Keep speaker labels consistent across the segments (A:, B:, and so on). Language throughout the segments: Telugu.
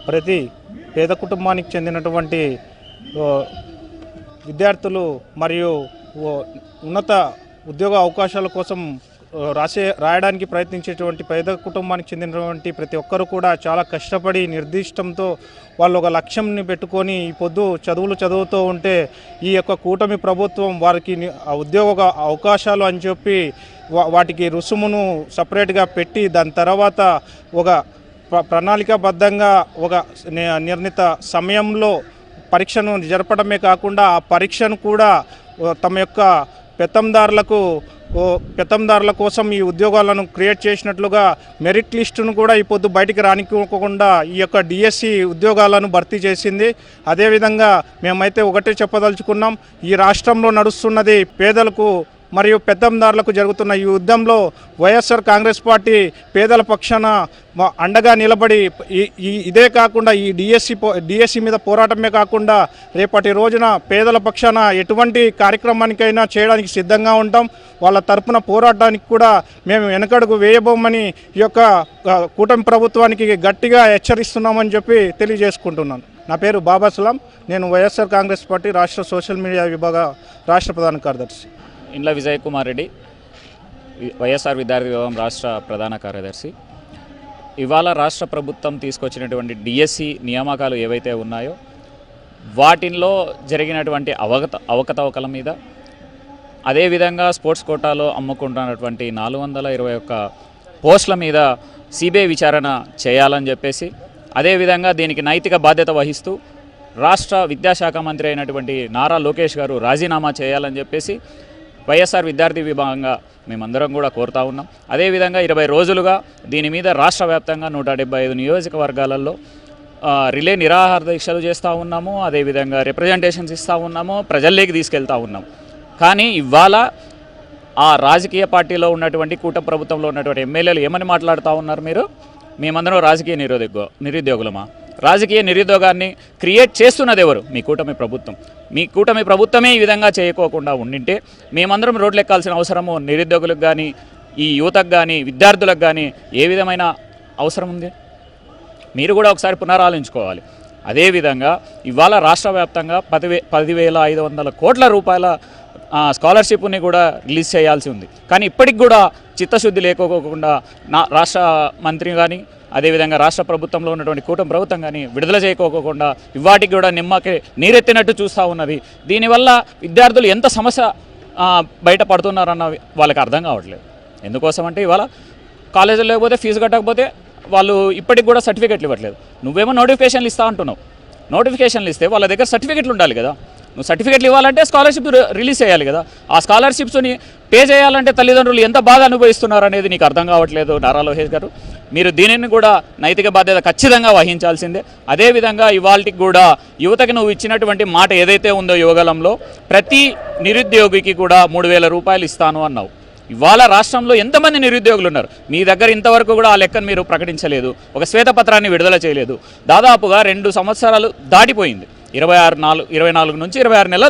A: ప్రతి పేద కుటుంబానికి చెందినటువంటి విద్యార్థులు మరియు ఉన్నత ఉద్యోగ అవకాశాల కోసం రాయడానికి ప్రయత్నించేటువంటి పేద కుటుంబానికి చెందినటువంటి ప్రతి ఒక్కరు కూడా చాలా కష్టపడి నిర్దిష్టంతో వాళ్ళు ఒక లక్ష్యంని పెట్టుకొని ఈ పొద్దు చదువుతూ ఉంటే ఈ యొక్క కూటమి ప్రభుత్వం వారికి ఉద్యోగ అవకాశాలు అని చెప్పి వాటికి రుసుమును సపరేట్గా పెట్టి దాని తర్వాత ఒక ప్రణాళికాబద్ధంగా ఒక నిర్ణీత సమయంలో పరీక్షను జరపడమే కాకుండా ఆ పరీక్షను కూడా తమ యొక్క పెత్తందారుల కోసం ఈ ఉద్యోగాలను క్రియేట్ చేసినట్లుగా మెరిట్ లిస్టును కూడా ఈ పొద్దు బయటికి రానివ్వకుండా ఈ యొక్క డిఎస్సి ఉద్యోగాలను భర్తీ చేసింది. అదేవిధంగా మేమైతే ఒకటే చెప్పదలుచుకున్నాం, ఈ రాష్ట్రంలో నడుస్తున్నది పేదలకు మరియు పెత్తందారులకు జరుగుతున్న ఈ యుద్ధంలో వైఎస్ఆర్ కాంగ్రెస్ పార్టీ పేదల పక్షాన అండగా నిలబడి ఇదే కాకుండా ఈ డిఎస్సి మీద పోరాటమే కాకుండా రేపటి రోజున పేదల పక్షాన ఎటువంటి కార్యక్రమానికైనా చేయడానికి సిద్ధంగా ఉంటాం. వాళ్ళ తరపున పోరాటానికి కూడా మేము వెనకడుగు వేయబోమని ఈ యొక్క కూటమి ప్రభుత్వానికి గట్టిగా హెచ్చరిస్తున్నామని చెప్పి తెలియజేసుకుంటున్నాను. నా పేరు బాబా సలాం. నేను వైఎస్ఆర్ కాంగ్రెస్ పార్టీ రాష్ట్ర సోషల్ మీడియా విభాగ రాష్ట్ర ప్రధాన కార్యదర్శి.
B: ఇండ్ల విజయ్ కుమార్ రెడ్డి, వైఎస్ఆర్ విద్యార్థి విభాగం రాష్ట్ర ప్రధాన కార్యదర్శి. ఇవాళ రాష్ట్ర ప్రభుత్వం తీసుకొచ్చినటువంటి డిఎస్సి నియామకాలు ఏవైతే ఉన్నాయో వాటిల్లో జరిగినటువంటి అవకతవకల మీద, అదేవిధంగా స్పోర్ట్స్ కోటాలో అమ్ముకుంటున్నటువంటి 421 పోస్టుల మీద సిబిఐ విచారణ చేయాలని చెప్పేసి, అదేవిధంగా దీనికి నైతిక బాధ్యత వహిస్తూ రాష్ట్ర విద్యాశాఖ మంత్రి అయినటువంటి నారా లోకేష్ గారు రాజీనామా చేయాలని చెప్పేసి వైఎస్ఆర్ విద్యార్థి విభాగంగా మేమందరం కూడా కోరుతా ఉన్నాం. అదేవిధంగా 20 రోజులుగా దీని మీద రాష్ట్ర వ్యాప్తంగా 175 నియోజకవర్గాలలో రిలే నిరాహార దీక్షలు చేస్తూ ఉన్నాము. అదేవిధంగా రిప్రజెంటేషన్స్ ఇస్తూ ఉన్నాము, ప్రజల్లోకి తీసుకెళ్తూ ఉన్నాము. కానీ ఇవాళ ఆ రాజకీయ పార్టీలో ఉన్నటువంటి కూటమి ప్రభుత్వంలో ఉన్నటువంటి ఎమ్మెల్యేలు ఏమని మాట్లాడుతూ ఉన్నారు? మేమందరం రాజకీయ నిరుద్యోగులమా? రాజకీయ నిరుద్యోగాన్ని క్రియేట్ చేస్తున్నది ఎవరు? మీ కూటమి ప్రభుత్వం. మీ కూటమి ప్రభుత్వమే ఈ విధంగా చేయకోకుండా ఉండింటే మేమందరం రోడ్లు ఎక్కాల్సిన అవసరము నిరుద్యోగులకు కానీ, ఈ యువతకు కానీ, విద్యార్థులకు కానీ ఏ విధమైన అవసరం ఉంది? మీరు కూడా ఒకసారి పునరాలోచించుకోవాలి. అదేవిధంగా ఇవాళ రాష్ట్ర వ్యాప్తంగా 10,500 కోట్ల రూపాయల స్కాలర్షిప్ని కూడా రిలీజ్ చేయాల్సి ఉంది. కానీ ఇప్పటికి కూడా చిత్తశుద్ధి లేకోకుండా రాష్ట్ర మంత్రి కానీ, అదేవిధంగా రాష్ట్ర ప్రభుత్వంలో ఉన్నటువంటి కూటమి ప్రభుత్వం కానీ విడుదల చేయకోకుండా ఇవాటికి కూడా నిమ్మకి నీరెత్తినట్టు చూస్తూ ఉన్నది. దీనివల్ల విద్యార్థులు ఎంత సమస్య బయటపడుతున్నారన్న వాళ్ళకి అర్థం కావట్లేదు. ఎందుకోసం అంటే ఇవాళ కాలేజీలో లేకపోతే ఫీజు కట్టకపోతే వాళ్ళు ఇప్పటికి కూడా సర్టిఫికెట్లు ఇవ్వట్లేదు. నువ్వేమో నోటిఫికేషన్లు ఇస్తా అంటున్నావు. నోటిఫికేషన్లు ఇస్తే వాళ్ళ దగ్గర సర్టిఫికెట్లు ఉండాలి కదా. నువ్వు సర్టిఫికెట్లు ఇవ్వాలంటే స్కాలర్షిప్ రిలీజ్ చేయాలి కదా. ఆ స్కాలర్షిప్స్ని పే చేయాలంటే తల్లిదండ్రులు ఎంత బాగా అనుభవిస్తున్నారు అనేది నీకు అర్థం కావట్లేదు నారా లోకేష్ గారు. మీరు దీనిని కూడా నైతిక బాధ్యత ఖచ్చితంగా వహించాల్సిందే. అదేవిధంగా ఇవాళకి కూడా యువతకి నువ్వు ఇచ్చినటువంటి మాట ఏదైతే ఉందో యువగలంలో ప్రతి నిరుద్యోగికి కూడా 3,000 రూపాయలు ఇస్తాను అన్నావు. ఇవాళ రాష్ట్రంలో ఎంతమంది నిరుద్యోగులు ఉన్నారు? మీ దగ్గర ఇంతవరకు కూడా ఆ లెక్కను మీరు ప్రకటించలేదు. ఒక శ్వేతపత్రాన్ని విడుదల చేయలేదు. దాదాపుగా 2 సంవత్సరాలు దాటిపోయింది. 24 నుంచి 26 నెలలు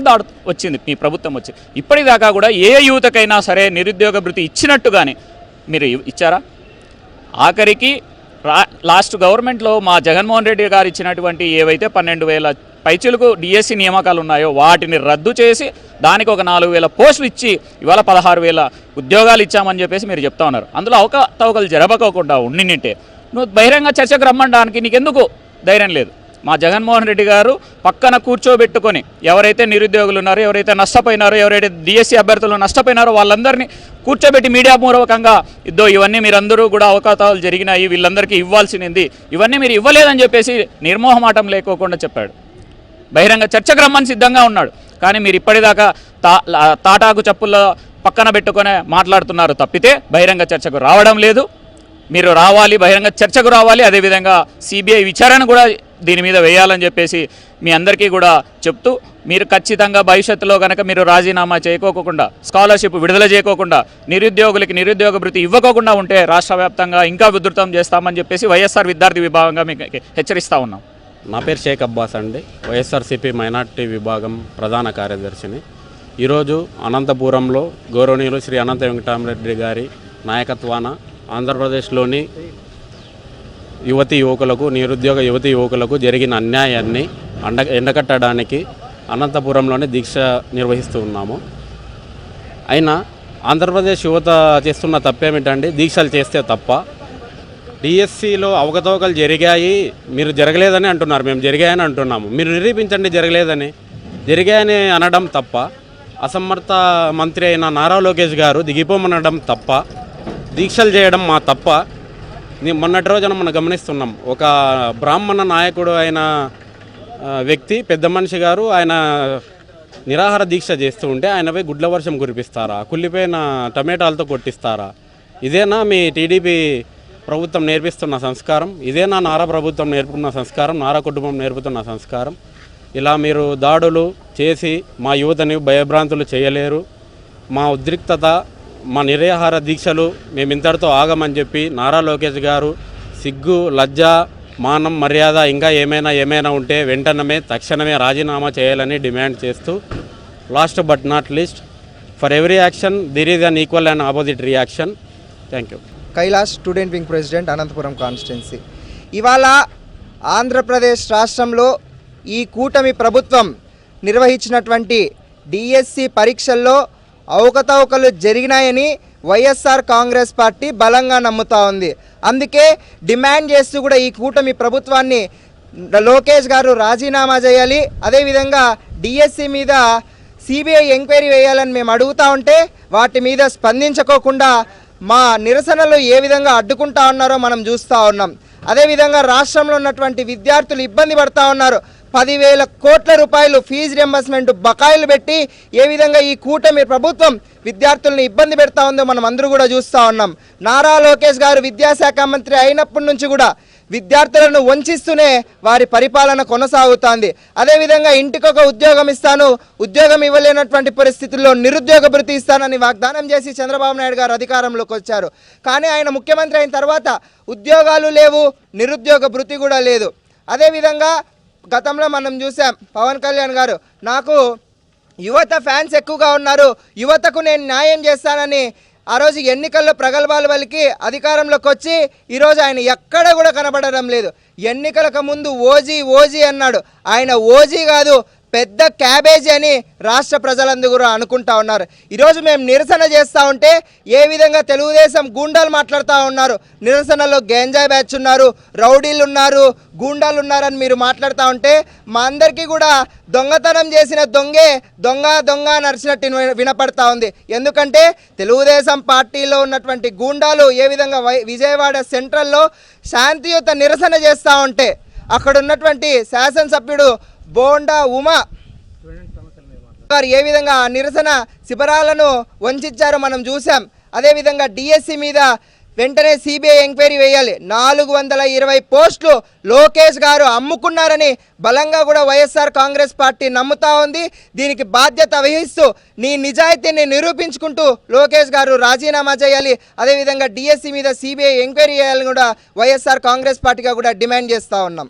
B: వచ్చింది మీ ప్రభుత్వం వచ్చి. ఇప్పటిదాకా కూడా ఏ యువతకైనా సరే నిరుద్యోగ భృతి ఇచ్చినట్టుగానే మీరు ఇచ్చారా? ఆఖరికి లాస్ట్ గవర్నమెంట్లో మా జగన్మోహన్ రెడ్డి గారు ఇచ్చినటువంటి ఏవైతే 12,000 పైచులకు డిఎస్సి నియామకాలు ఉన్నాయో వాటిని రద్దు చేసి దానికి ఒక 4,000 పోస్టులు ఇచ్చి ఇవాళ 16,000 ఉద్యోగాలు ఇచ్చామని చెప్పేసి మీరు చెప్తా ఉన్నారు. అందులో అవకతవకలు జరపకోకుండా ఉండింటే నువ్వు బహిరంగ చర్చకు రమ్మడానికి నీకెందుకు ధైర్యం లేదు? మా జగన్మోహన్ రెడ్డి గారు పక్కన కూర్చోబెట్టుకొని ఎవరైతే నిరుద్యోగులు ఉన్నారో, ఎవరైతే నష్టపోయినారో, ఎవరైతే డిఎస్సి అభ్యర్థులు నష్టపోయినారో వాళ్ళందరినీ కూర్చోబెట్టి మీడియా పూర్వకంగా ఇవన్నీ మీరందరూ కూడా అవకతవకలు జరిగినాయి, వీళ్ళందరికీ ఇవ్వాల్సింది, ఇవన్నీ మీరు ఇవ్వలేదని చెప్పేసి నిర్మోహమాటం లేకోకుండా చెప్పాడు. బహిరంగ చర్చకు రమ్మని సిద్ధంగా ఉన్నాడు. కానీ మీరు ఇప్పటిదాకా తాటాకు చప్పుల్లో పక్కన పెట్టుకునే మాట్లాడుతున్నారు తప్పితే బహిరంగ చర్చకు రావడం లేదు. మీరు రావాలి, బహిరంగ చర్చకు రావాలి. అదేవిధంగా సిబిఐ విచారణ కూడా దీని మీద వేయాలని చెప్పేసి మీ అందరికీ కూడా చెప్తూ, మీరు ఖచ్చితంగా భవిష్యత్తులో కనుక మీరు రాజీనామా చేయకోకుండా, స్కాలర్షిప్ విడుదల చేయకోకుండా, నిరుద్యోగులకి నిరుద్యోగ భృతి ఇవ్వకోకుండా ఉంటే రాష్ట్ర వ్యాప్తంగా ఇంకా ఉధృతం చేస్తామని చెప్పేసి వైఎస్ఆర్ విద్యార్థి విభాగంగా మీకు హెచ్చరిస్తూ ఉన్నాం.
C: నా పేరు షేక్ అబ్బాస్ అండి, వైఎస్ఆర్సీపీ మైనార్టీ విభాగం ప్రధాన కార్యదర్శిని. ఈరోజు అనంతపురంలో గౌరవనీయులు శ్రీ అనంత వెంకటరామరెడ్డి గారి నాయకత్వాన ఆంధ్రప్రదేశ్లోని యువకులకు నిరుద్యోగ యువకులకు జరిగిన అన్యాయాన్ని ఎండకట్టడానికి అనంతపురంలోనే దీక్ష నిర్వహిస్తూ ఉన్నాము. అయినా ఆంధ్రప్రదేశ్ యువత చేస్తున్న తప్పేమిటండి? దీక్షలు చేస్తే తప్ప. డిఎస్సిలో అవకతవకలు జరిగాయి, మీరు జరగలేదని అంటున్నారు, మేము జరిగాయని అంటున్నాము. మీరు నిరూపించండి జరగలేదని. జరిగాయని అనడం తప్ప. అసమర్థ మంత్రి అయిన నారా లోకేష్ గారు దిగిపోమనడం తప్ప. దీక్షలు చేయడం మా తప్ప. మొన్నటి రోజున మనం గమనిస్తున్నాం, ఒక బ్రాహ్మణ నాయకుడు అయిన వ్యక్తి, పెద్ద మనిషి గారు, ఆయన నిరాహార దీక్ష చేస్తూ ఉంటే ఆయనపై గుడ్ల వర్షం కురిపిస్తారా? కుళ్ళిపోయిన టమాటాలతో కొట్టిస్తారా? ఇదేనా మీ టీడీపీ ప్రభుత్వం నేర్పిస్తున్న సంస్కారం? ఇదేనా నారా ప్రభుత్వం నేర్పుతున్న సంస్కారం? నారా కుటుంబం నేర్పుతున్న సంస్కారం? ఇలా మీరు దాడులు చేసి మా యువతని భయభ్రాంతులు చేయలేరు. మా ఉద్రిక్తత, మా నిరాహార దీక్షలు మేము ఇంతటితో ఆగమని చెప్పి నారా లోకేష్ గారు సిగ్గు, లజ్జ, మానం, మర్యాద ఇంకా ఏమైనా ఉంటే వెంటనే తక్షణమే రాజీనామా చేయాలని డిమాండ్ చేస్తూ, last but not least, for every action there is an equal and opposite reaction. Thank you.
D: Kailash, student wing president, Anantapuram constituency. ఇవాళ ఆంధ్రప్రదేశ్ రాష్ట్రంలో ఈ కూటమి ప్రభుత్వం నిర్వహించినటువంటి డిఎస్సి పరీక్షల్లో అవకతవకలు జరిగినాయని వైఎస్ఆర్ కాంగ్రెస్ పార్టీ బలంగా నమ్ముతా ఉంది. అందుకే డిమాండ్ చేస్తూ కూడా ఈ కూటమి ప్రభుత్వాన్ని లోకేష్ గారు రాజీనామా చేయాలి, అదేవిధంగా డిఎస్సి మీద సిబిఐ ఎంక్వైరీ వేయాలని మేము అడుగుతూ ఉంటే వాటి మీద స్పందించుకోకుండా మా నిరసనలు ఏ విధంగా అడ్డుకుంటా ఉన్నారో మనం చూస్తూ ఉన్నాం. అదేవిధంగా రాష్ట్రంలో ఉన్నటువంటి విద్యార్థులు ఇబ్బంది పడుతూ ఉన్నారు. 10,000 కోట్ల రూపాయలు ఫీజు రియంబర్స్మెంట్ బకాయిలు పెట్టి ఏ విధంగా ఈ కూటమి ప్రభుత్వం విద్యార్థులను ఇబ్బంది పెడతా ఉందో మనం అందరూ కూడా చూస్తూ ఉన్నాం. నారా లోకేష్ గారు విద్యాశాఖ మంత్రి అయినప్పటి నుంచి కూడా విద్యార్థులను వంచిస్తూనే వారి పరిపాలన కొనసాగుతోంది. అదేవిధంగా ఇంటికొక ఉద్యోగం ఇస్తాను, ఉద్యోగం ఇవ్వలేనటువంటి పరిస్థితుల్లో నిరుద్యోగ భృతి ఇస్తానని వాగ్దానం చేసి చంద్రబాబు నాయుడు గారు అధికారంలోకి వచ్చారు. కానీ ఆయన ముఖ్యమంత్రి అయిన తర్వాత ఉద్యోగాలు లేవు, నిరుద్యోగ భృతి కూడా లేదు. అదేవిధంగా గతంలో మనం చూసాం, పవన్ కళ్యాణ్ గారు నాకు యువత ఫ్యాన్స్ ఎక్కువగా ఉన్నారు, యువతకు నేను న్యాయం చేస్తానని ఆ రోజు ఎన్నికల్లో ప్రగల్భాలు పలికి అధికారంలోకి వచ్చి ఈరోజు ఆయన ఎక్కడ కూడా కనబడడం లేదు. ఎన్నికలకు ముందు ఓజీ అన్నాడు. ఆయన ఓజీ కాదు, పెద్ద క్యాబేజీ అని రాష్ట్ర ప్రజలందరూ కూడా అనుకుంటా ఉన్నారు. ఈరోజు మేము నిరసన చేస్తూ ఉంటే ఏ విధంగా తెలుగుదేశం గూండాలు మాట్లాడుతూ ఉన్నారు. నిరసనలో గంజాయి బ్యాచ్ ఉన్నారు, రౌడీలు ఉన్నారు, గూండాలు ఉన్నారని మీరు మాట్లాడుతూ ఉంటే మా అందరికీ కూడా దొంగతనం చేసిన దొంగ నడిచినట్టు వినపడతా ఉంది. ఎందుకంటే తెలుగుదేశం పార్టీలో ఉన్నటువంటి గూండాలు ఏ విధంగా విజయవాడ సెంట్రల్లో శాంతియుత నిరసన చేస్తూ ఉంటే అక్కడ ఉన్నటువంటి శాసనసభ్యుడు బోండా ఉమా గారు ఏ విధంగా నిరసన శిబిరాలను వంచారో మనం చూసాం. అదేవిధంగా డిఎస్సి మీద వెంటనే సిబిఐ ఎంక్వైరీ వేయాలి. 420 పోస్టులు లోకేష్ గారు అమ్ముకున్నారని బలంగా కూడా వైఎస్ఆర్ కాంగ్రెస్ పార్టీ నమ్ముతా ఉంది. దీనికి బాధ్యత వహిస్తూ నీ నిజాయితీని నిరూపించుకుంటూ లోకేష్ గారు రాజీనామా చేయాలి. అదేవిధంగా డిఎస్సి మీద సిబిఐ ఎంక్వైరీ చేయాలని కూడా వైఎస్ఆర్ కాంగ్రెస్ పార్టీగా కూడా డిమాండ్ చేస్తూ ఉన్నాం.